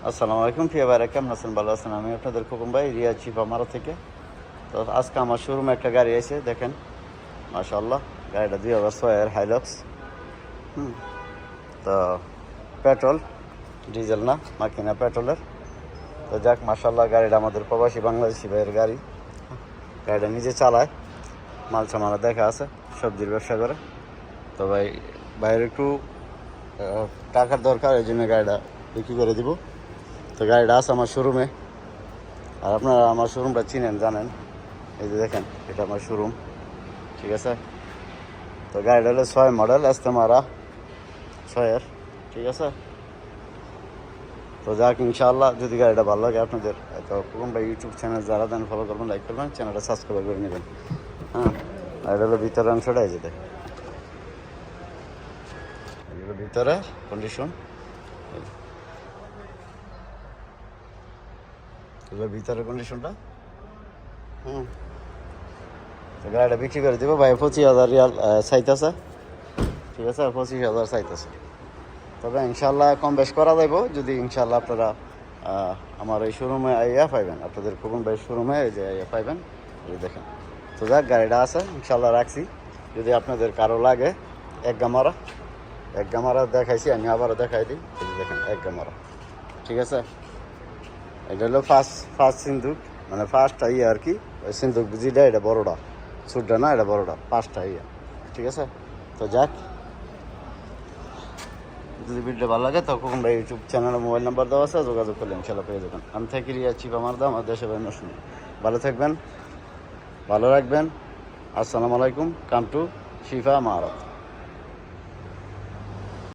আসসালামু আলাইকুম প্রিয় ভাইরা, কেমন আছেন? ভালো আছেন? আমি আপনাদের খোকন ভাই, রিয়াজ শিফা মারা থেকে। তো আজকে আমার শোরুমে একটা গাড়ি আছে, দেখেন মাশাআল্লাহ। গাড়িটা 2006 হাইলক্স। তো পেট্রোল, ডিজেল না, মাকিনা পেট্রোলের। তো যাক মাশাআল্লাহ, গাড়িটা আমাদের প্রবাসী বাংলাদেশি ভাইয়ের গাড়ি। গাড়িটা নিজে চালায়, মাল সামানা দেখা আছে, সবজির ব্যবসা করে। তো ভাইয়ের একটু টাকার দরকার, এই জন্য গাড়িটা বিক্রি করে দিব। তো গাড়িটা আছে আমার শোরুমে, আর আপনারা আমার শোরুমটা চিনেন, জানেন। এই যে দেখেন, এটা আমার শোরুম, ঠিক আছে। তো গাড়িটা হলো 6 মডেল, এস্তেমারা 6-এর, ঠিক আছে। তো যাক ইনশাআল্লাহ, যদি গাড়িটা ভালো লাগে আপনাদের, তো কোনটা ইউটিউব চ্যানেল যারা দেন ফলো করবেন, লাইক করবেন, চ্যানেলটা সাবস্ক্রাইব করে নেবেন। হ্যাঁ, এটা হলো ভিতরের অংশটা, এই যে দেখেন, এগুলো ভিতরে কন্ডিশন, এগুলো ভিতরের কন্ডিশনটা। তো গাড়িটা বিক্রি করে দেবো ভাই, 25,000 রিয়াল চাইতেছে, ঠিক আছে। 25,000 চাইতেছে। তবে ইনশাল্লাহ কম বেশ করা যাইব, যদি ইনশাল্লাহ আপনারা আমার এই শোরুমে আইয়া পাইবেন, আপনাদের খোকন ভাই শোরুমে এই যে আইয়া পাইবেন, এই দেখেন। তো যাক গাড়িটা আছে, ইনশাল্লাহ রাখছি। যদি আপনাদের কারো লাগে, এক গামারা দেখাইছি, আমি আবারও দেখাই দিই। এই যে দেখেন, এক গামারা, ঠিক আছে। এটা হলো ফার্স্ট সিন্দুক, মানে ফার্স্টটা ইয়ে আর কি। ওই সিন্দুক বুঝিটা, এটা বড়োটা, ছোটটা না, এটা বড়োটা, 5টা ইয়ে, ঠিক আছে। তো যাক, যদি ভিডিও ভালো লাগে তখন আমরা ইউটিউব চ্যানেলে মোবাইল নাম্বার দেওয়া আছে, যোগাযোগ করলে ইনশাল্লাহ পেয়ে যাবেন। আমি থাকি রিয়াজ শিফা মারদা, আমার দেশে ভাই নষ্ট। ভালো থাকবেন, ভালো রাখবেন। আসসালামু আলাইকুম। Come to Shifa মারদ।